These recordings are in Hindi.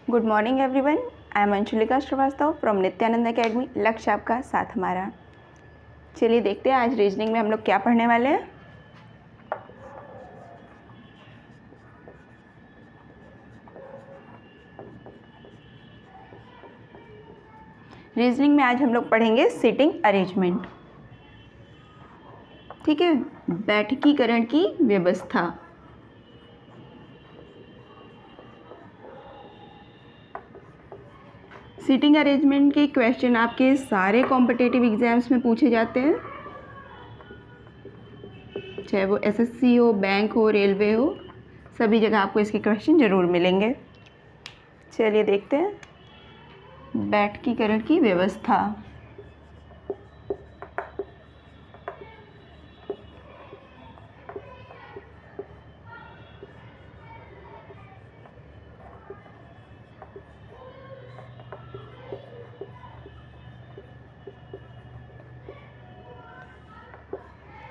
Good morning everyone, I am Anshulika Srivastava from Nityanand academy. लक्ष्य आपका साथ हमारा। चलिए देखते हैं आज रीजनिंग में हम लोग क्या पढ़ने वाले हैं। रीजनिंग में आज हम लोग पढ़ेंगे सीटिंग अरेंजमेंट। ठीक है, बैठकीकरण की व्यवस्था। सीटिंग अरेंजमेंट के क्वेश्चन आपके सारे कॉम्पिटिटिव एग्जाम्स में पूछे जाते हैं, चाहे वो एसएससी हो, बैंक हो, रेलवे हो, सभी जगह आपको इसके क्वेश्चन ज़रूर मिलेंगे। चलिए देखते हैं बैठकीकरण की व्यवस्था।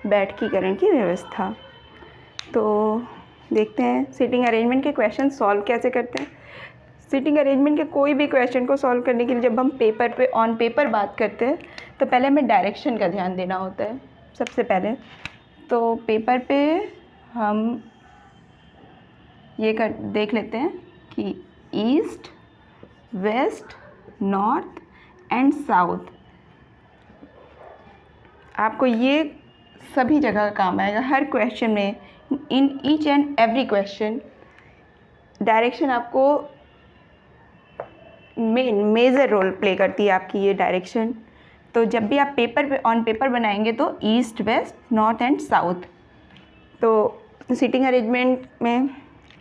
बैठकीकरण की व्यवस्था तो देखते हैं सीटिंग अरेंजमेंट के क्वेश्चन सॉल्व कैसे करते हैं। सीटिंग अरेंजमेंट के कोई भी क्वेश्चन को सॉल्व करने के लिए जब हम पेपर पे ऑन पेपर बात करते हैं तो पहले हमें डायरेक्शन का ध्यान देना होता है। सबसे पहले तो पेपर पे हम ये देख लेते हैं कि east, west, north and south, आपको ये सभी जगह काम आएगा। हर क्वेश्चन में, in each and every question direction आपको मेजर रोल प्ले करती है, आपकी ये डायरेक्शन। तो जब भी आप पेपर पे ऑन पेपर बनाएंगे तो east, west, north and south. तो सीटिंग अरेंजमेंट में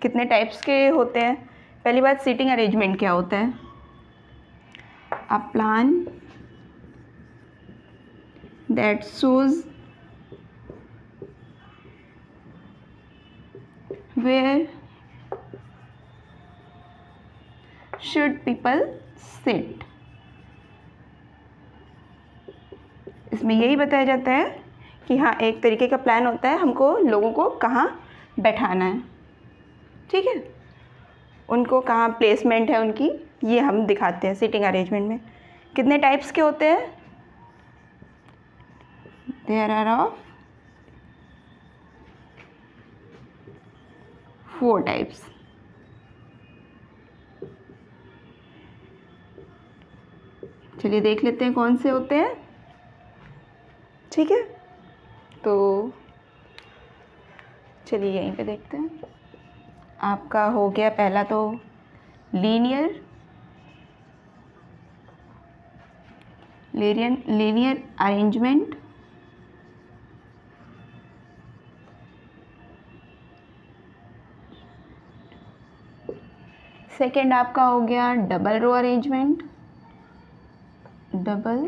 कितने टाइप्स के होते हैं। पहली बात, सीटिंग अरेंजमेंट क्या होता है। अ plan that shows where should people sit। इसमें यही बताया जाता है कि हाँ, एक तरीके का प्लान होता है, हमको लोगों को कहाँ बैठाना है। ठीक है, उनको कहाँ प्लेसमेंट है उनकी, ये हम दिखाते हैं सीटिंग अरेंजमेंट में। कितने टाइप्स के होते हैं। There are of 4 types. चलिए देख लेते हैं कौन से होते हैं। ठीक है, तो चलिए यहीं पे देखते हैं। आपका हो गया पहला तो लीनियर अरेंजमेंट। सेकेंड आपका हो गया double row arrangement, double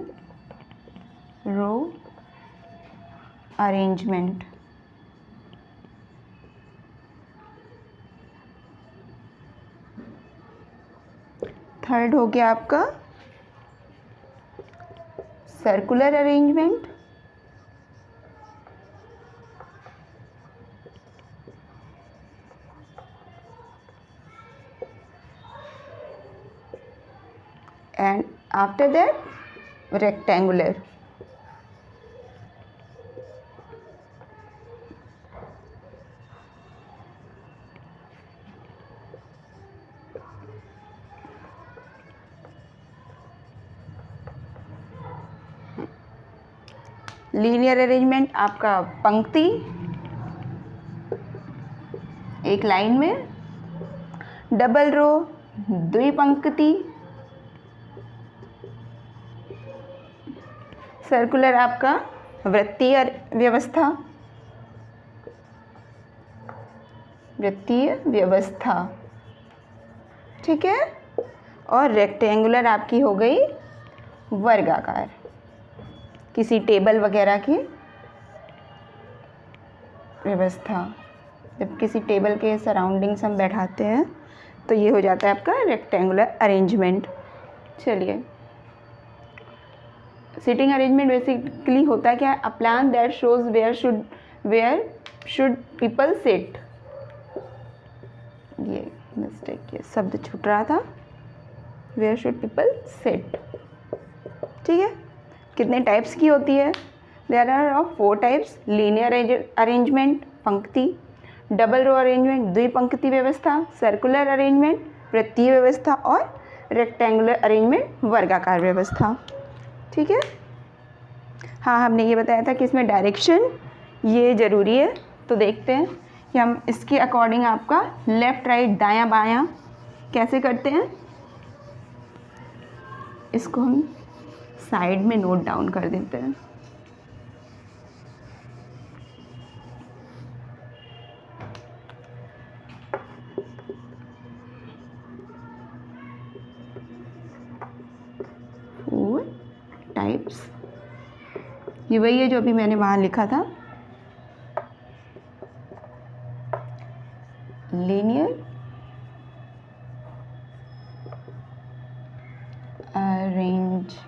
row arrangement. Third हो गया आपका circular arrangement. and after that rectangular। Linear arrangement आपका पंक्ति एक लाइन में, डबल रो द्विपंक्ति, सर्कुलर आपका वृत्तीय व्यवस्था, ठीक है। और रेक्टेंगुलर आपकी हो गई वर्गाकार, किसी टेबल वगैरह की व्यवस्था। जब किसी टेबल के सराउंडिंग्स हम बैठाते हैं तो ये हो जाता है आपका रेक्टेंगुलर अरेंजमेंट। चलिए, सीटिंग अरेंजमेंट बेसिकली होता है क्या। A plan that shows where should people sit. ये मिस्टेक, ये शब्द छूट रहा था। Where should people sit. ठीक है, कितने टाइप्स की होती है? There are of 4 types. Linear arrangement पंक्ति, डबल रो अरेंजमेंट द्विपंक्ति व्यवस्था, सर्कुलर अरेंजमेंट वृत्तीय व्यवस्था और रेक्टेंगुलर अरेंजमेंट वर्गाकार व्यवस्था। ठीक है, हाँ हमने ये बताया था कि इसमें डायरेक्शन ये ज़रूरी है। तो देखते हैं कि हम इसके अकॉर्डिंग आपका लेफ़्ट राइट दायां बायां कैसे करते हैं। इसको हम साइड में नोट डाउन कर देते हैं। टाइप्स, ये वही है जो अभी मैंने वहाँ लिखा था। Linear arrangement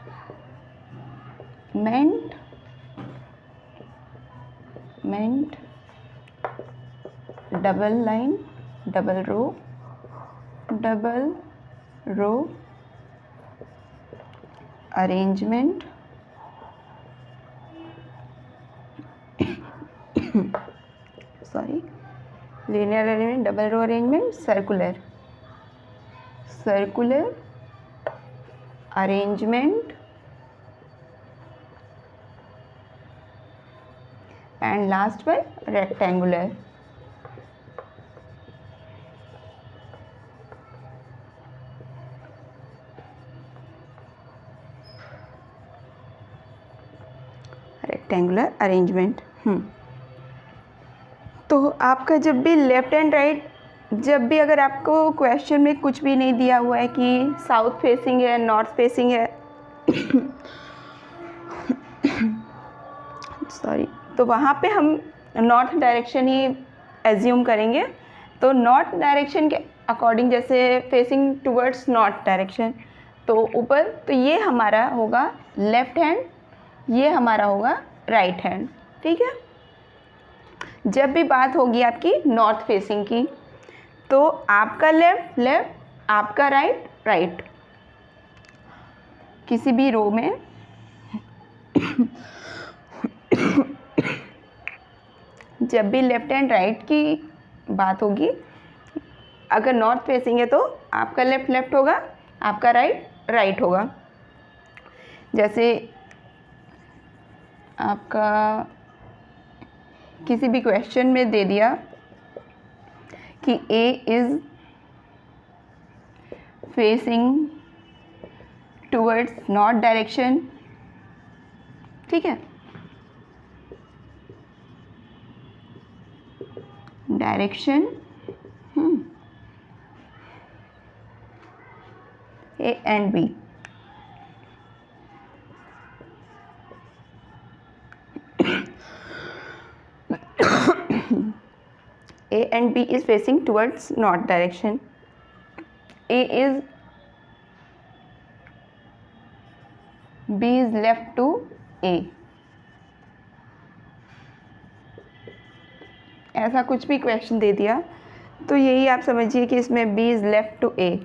double line, double row arrangement, sorry, linear arrangement, double row arrangement, circular arrangement and last पर रेक्टेंगुलर। Rectangular arrangement. तो आपका जब भी लेफ़्ट एंड राइट, जब भी अगर आपको क्वेश्चन में कुछ भी नहीं दिया हुआ है कि साउथ फेसिंग है नॉर्थ फेसिंग है सॉरी, तो वहाँ पे हम नॉर्थ डायरेक्शन ही एज्यूम करेंगे। तो नॉर्थ डायरेक्शन के अकॉर्डिंग, जैसे फेसिंग टुवर्ड्स नॉर्थ डायरेक्शन, तो ऊपर, तो ये हमारा होगा लेफ़्ट हैंड, ये हमारा होगा राइट हैंड। ठीक है, जब भी बात होगी आपकी नॉर्थ फेसिंग की, तो आपका लेफ़्ट लेफ़्ट, आपका राइट राइट। किसी भी रो में जब भी लेफ़्ट एंड राइट की बात होगी, अगर नॉर्थ फेसिंग है तो आपका लेफ़्ट लेफ़्ट होगा, आपका राइट राइट होगा। जैसे आपका किसी भी क्वेश्चन में दे दिया कि A is facing towards north direction. ठीक है, direction A and B, A and B is facing towards north direction. B is left to A. ऐसा कुछ भी क्वेश्चन दे दिया तो यही आप समझिए कि इसमें B is left to A।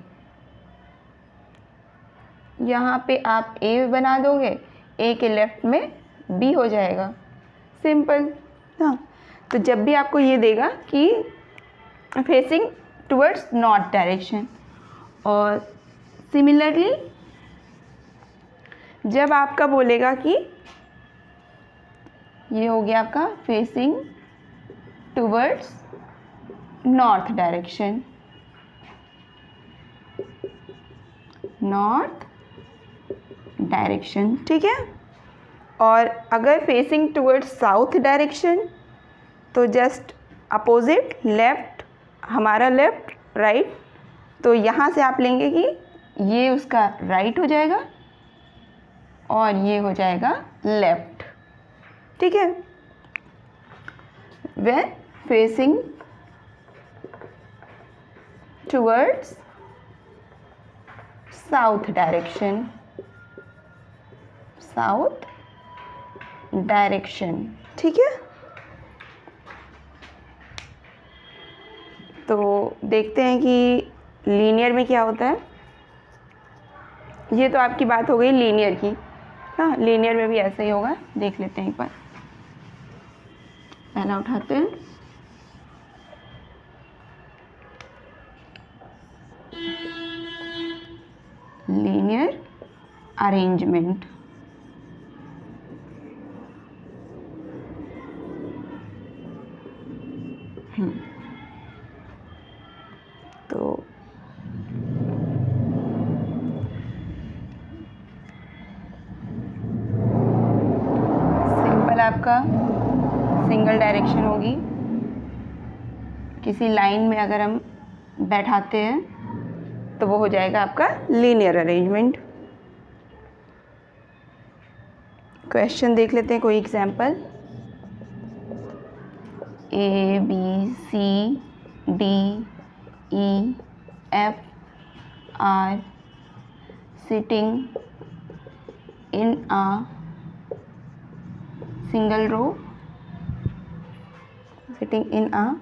यहाँ पे आप A बना दोगे, A के लेफ्ट में B हो जाएगा, सिंपल। हाँ, तो जब भी आपको ये देगा कि फेसिंग टुवर्ड्स नॉर्थ डायरेक्शन, और सिमिलरली जब आपका बोलेगा कि ये हो गया आपका facing towards north direction, north direction. ठीक है, और अगर फेसिंग टुवर्ड्स साउथ डायरेक्शन तो जस्ट अपोजिट, लेफ्ट हमारा लेफ्ट राइट, तो यहाँ से आप लेंगे कि ये उसका राइट हो जाएगा और ये हो जाएगा लेफ्ट। ठीक है, when facing towards south direction, south direction. ठीक है, तो देखते हैं कि लीनियर में क्या होता है। ये तो आपकी बात हो गई लीनियर की। हाँ, लीनियर में भी ऐसा ही होगा, देख लेते हैं एक बार। पहला उठाते हैं, लीनियर अरेंजमेंट। तो सिंपल आपका सिंगल डायरेक्शन होगी। किसी लाइन में अगर हम बैठाते हैं तो वो हो जाएगा आपका लीनियर अरेंजमेंट। क्वेश्चन देख लेते हैं कोई example. A B C D E F are sitting in a single row, sitting in a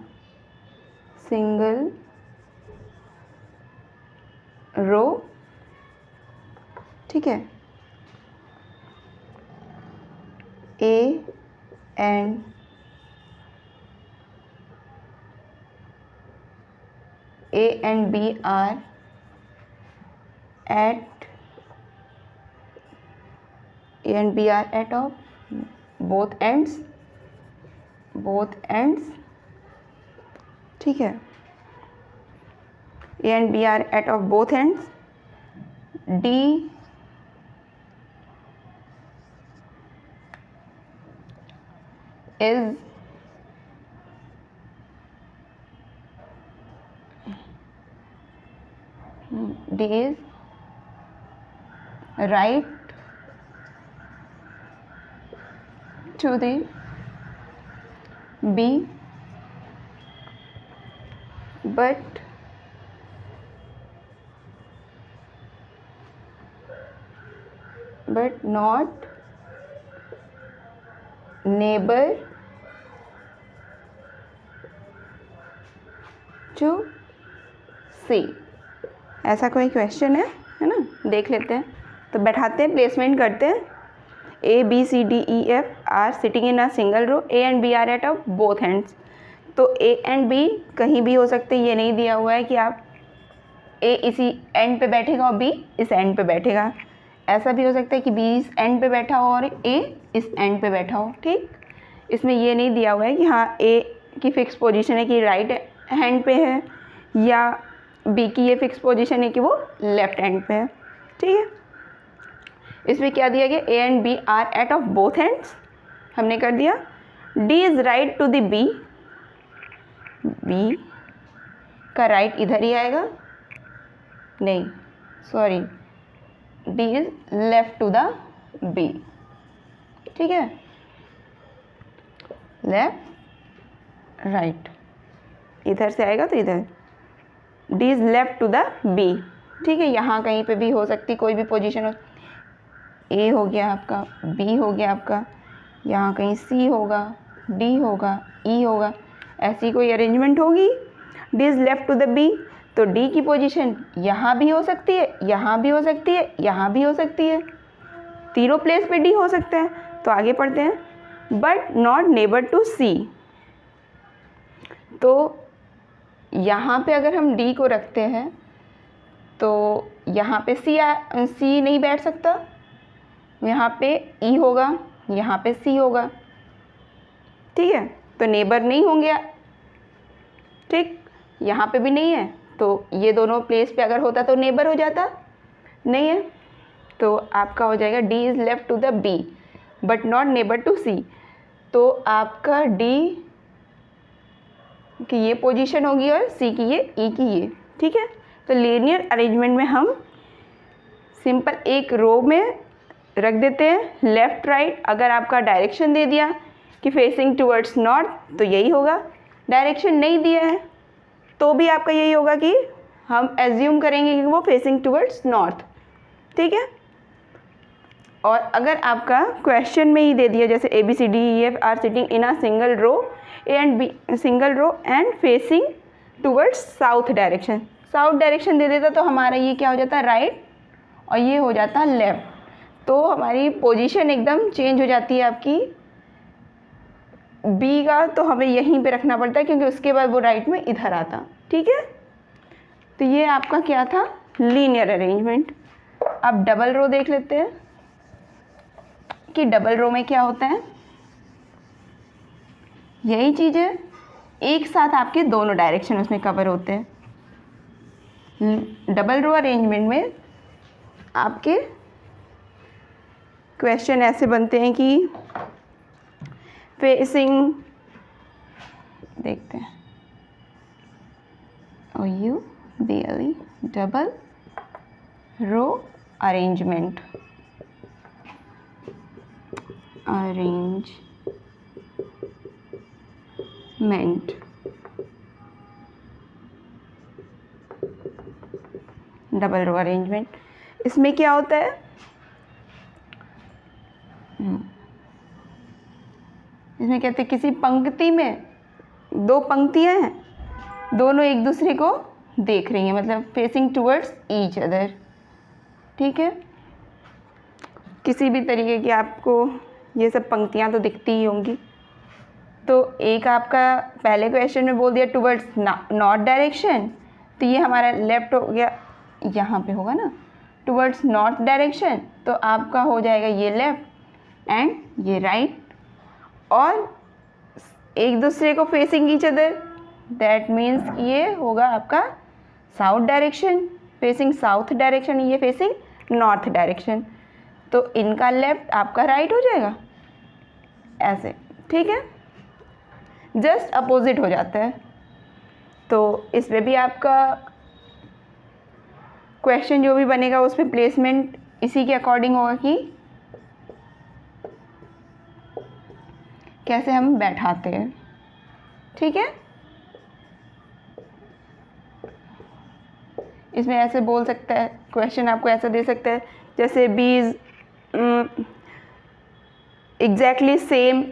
single row, ठीक है। A and B are at of both ends, ठीक है। A and B are at of both ends. D is right to the B, but not neighbor to C। ऐसा कोई क्वेश्चन है ना, देख लेते हैं। तो बैठाते हैं, प्लेसमेंट करते हैं। A B C D E F are sitting in a single row. A and B are at of both ends. तो A and B कहीं भी हो सकते हैं, ये नहीं दिया हुआ है कि आप A इसी एंड पे बैठेगा और B इस एंड पे बैठेगा। ऐसा भी हो सकता है कि B इस एंड पे बैठा हो और A इस एंड पे बैठा हो, ठीक। इसमें ये नहीं दिया हुआ है कि हाँ A की फ़िक्स पोजीशन है कि राइट हैंड पे है या B की ये फ़िक्स पोजीशन है कि वो लेफ़्ट हैंड पे है, ठीक है। इसमें क्या दिया गया, A and B are at of both hands, हमने कर दिया। D is right to the B, B का राइट इधर ही आएगा, नहीं sorry, D is left to the B, ठीक है, लेफ्ट राइट, इधर से आएगा तो इधर, D is left to the B, ठीक है। यहाँ कहीं पे भी हो सकती कोई भी पोजीशन हो, A हो गया आपका, B हो गया आपका, यहाँ कहीं C होगा, D होगा, E होगा, ऐसी कोई अरेंजमेंट होगी। D is left to the B, तो D की पोजीशन यहाँ भी हो सकती है, यहाँ भी हो सकती है, यहाँ भी हो सकती है, तीनों प्लेस पे D हो सकता है। तो आगे पढ़ते हैं, but not neighbour to C। तो यहाँ पे अगर हम D को रखते हैं तो यहाँ पे C नहीं बैठ सकता, यहाँ पे E होगा, यहाँ पे C होगा, ठीक है। तो नेबर नहीं होंगे, ठीक, यहाँ पे भी नहीं है, तो ये दोनों प्लेस पे अगर होता तो नेबर हो जाता, नहीं है, तो आपका हो जाएगा D is left to the B but not neighbour to C। तो आपका D की ये पोजीशन होगी और C की ये, E की ये, ठीक है। तो लीनियर अरेंजमेंट में हम सिंपल एक रो में रख देते हैं लेफ़्ट राइट। अगर आपका डायरेक्शन दे दिया कि फेसिंग टुवर्ड्स नॉर्थ तो यही होगा, डायरेक्शन नहीं दिया है तो भी आपका यही होगा कि हम एज्यूम करेंगे कि वो फेसिंग टुवर्ड्स नॉर्थ, ठीक है। और अगर आपका क्वेश्चन में ही दे दिया जैसे ABCDEF are sitting in a single row and facing towards south direction, south direction दे देता तो हमारा ये क्या हो जाता, राइट और ये हो जाता है लेफ़्ट, तो हमारी पोजीशन एकदम चेंज हो जाती है आपकी बी का, तो हमें यहीं पे रखना पड़ता है क्योंकि उसके बाद वो राइट में इधर आता। ठीक है, तो ये आपका क्या था, लीनियर अरेंजमेंट। अब डबल रो देख लेते हैं कि डबल रो में क्या होता है। यही चीज़ है, एक साथ आपके दोनों डायरेक्शन उसमें कवर होते हैं। डबल रो अरेंजमेंट में आपके क्वेश्चन ऐसे बनते हैं कि फेसिंग, देखते हैं, OUBLE double row arrangement, double row arrangement. इसमें क्या होता है, इसमें कहते हैं किसी पंक्ति में दो पंक्तियां हैं, दोनों एक दूसरे को देख रही हैं, मतलब फेसिंग टुवर्ड्स ईच अदर। ठीक है, किसी भी तरीके की आपको ये सब पंक्तियां तो दिखती ही होंगी। तो एक आपका पहले क्वेश्चन में बोल दिया टुवर्ड्स नॉर्थ डायरेक्शन, तो ये हमारा लेफ्ट हो गया, यहाँ पे होगा ना टुवर्ड्स नॉर्थ डायरेक्शन, तो आपका हो जाएगा ये लेफ्ट एंड ये राइट, और एक दूसरे को facing each other, that means ये होगा आपका south direction, facing south direction, ये फेसिंग नॉर्थ डायरेक्शन, तो इनका लेफ्ट आपका राइट हो जाएगा ऐसे। ठीक है, जस्ट अपोजिट हो जाता है। तो इसमें भी आपका क्वेश्चन जो भी बनेगा उसमें प्लेसमेंट इसी के अकॉर्डिंग होगा कि कैसे हम बैठाते हैं। ठीक है, इसमें ऐसे बोल सकता है, क्वेश्चन आपको ऐसा दे सकता है जैसे B is exactly same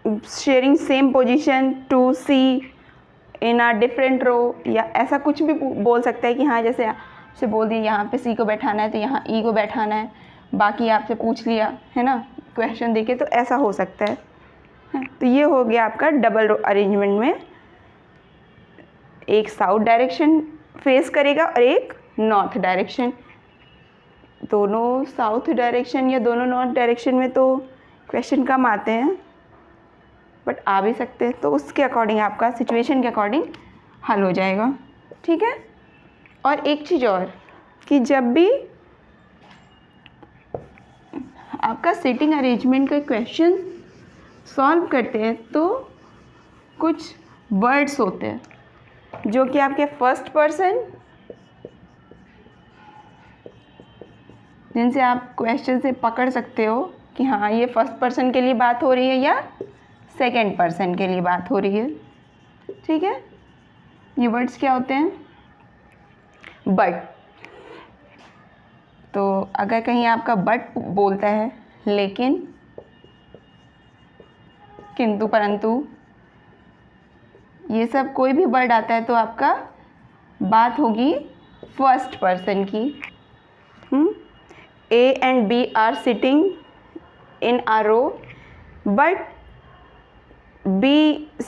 sharing same position to C in a different row, या ऐसा कुछ भी बोल सकता है कि हाँ, जैसे आपसे बोल दिया यहाँ पे सी को बैठाना है तो यहाँ ई को बैठाना है, बाकी आपसे पूछ लिया है ना क्वेश्चन देके, तो ऐसा हो सकता है। तो ये हो गया आपका डबल रो अरेंजमेंट में, एक साउथ डायरेक्शन फेस करेगा और एक नॉर्थ डायरेक्शन। दोनों साउथ डायरेक्शन या दोनों नॉर्थ डायरेक्शन में तो क्वेश्चन कम आते हैं, बट आ भी सकते हैं, तो उसके अकॉर्डिंग आपका सिचुएशन के अकॉर्डिंग हल हो जाएगा। ठीक है, और एक चीज़ और कि जब भी आपका सीटिंग अरेंजमेंट का क्वेश्चन सॉल्व करते हैं तो कुछ वर्ड्स होते हैं जो कि आपके फर्स्ट पर्सन, जिनसे आप क्वेश्चन से पकड़ सकते हो कि हाँ ये फर्स्ट पर्सन के लिए बात हो रही है या सेकंड पर्सन के लिए बात हो रही है। ठीक है, ये वर्ड्स क्या होते हैं, बट, तो अगर कहीं आपका बट बोलता है लेकिन, किंतु, परंतु, ये सब कोई भी वर्ड आता है तो आपका बात होगी फर्स्ट पर्सन की। A and B are sitting in a row, but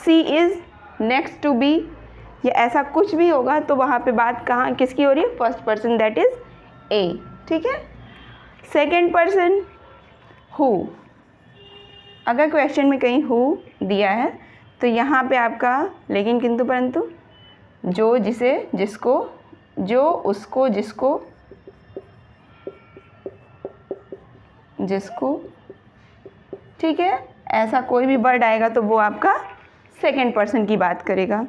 C is next to B, या ऐसा कुछ भी होगा तो वहाँ पे बात कहाँ किसकी हो रही है, first person, that is A। ठीक है, सेकेंड पर्सन हु, अगर क्वेश्चन में कहीं हु दिया है तो यहाँ पे आपका लेकिन, किंतु, परंतु, जो, जिसे, जिसको, जो, उसको, जिसको, जिसको। ठीक है, ऐसा कोई भी वर्ड आएगा तो वो आपका सेकंड पर्सन की बात करेगा।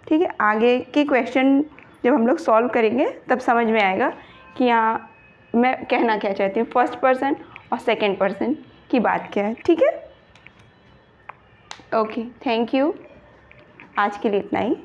ठीक है, आगे के क्वेश्चन जब हम लोग सॉल्व करेंगे तब समझ में आएगा कि यहाँ मैं कहना क्या चाहती हूँ, फर्स्ट पर्सन और सेकंड पर्सन की बात क्या है। ठीक है, ओके, थैंक यू, आज के लिए इतना ही।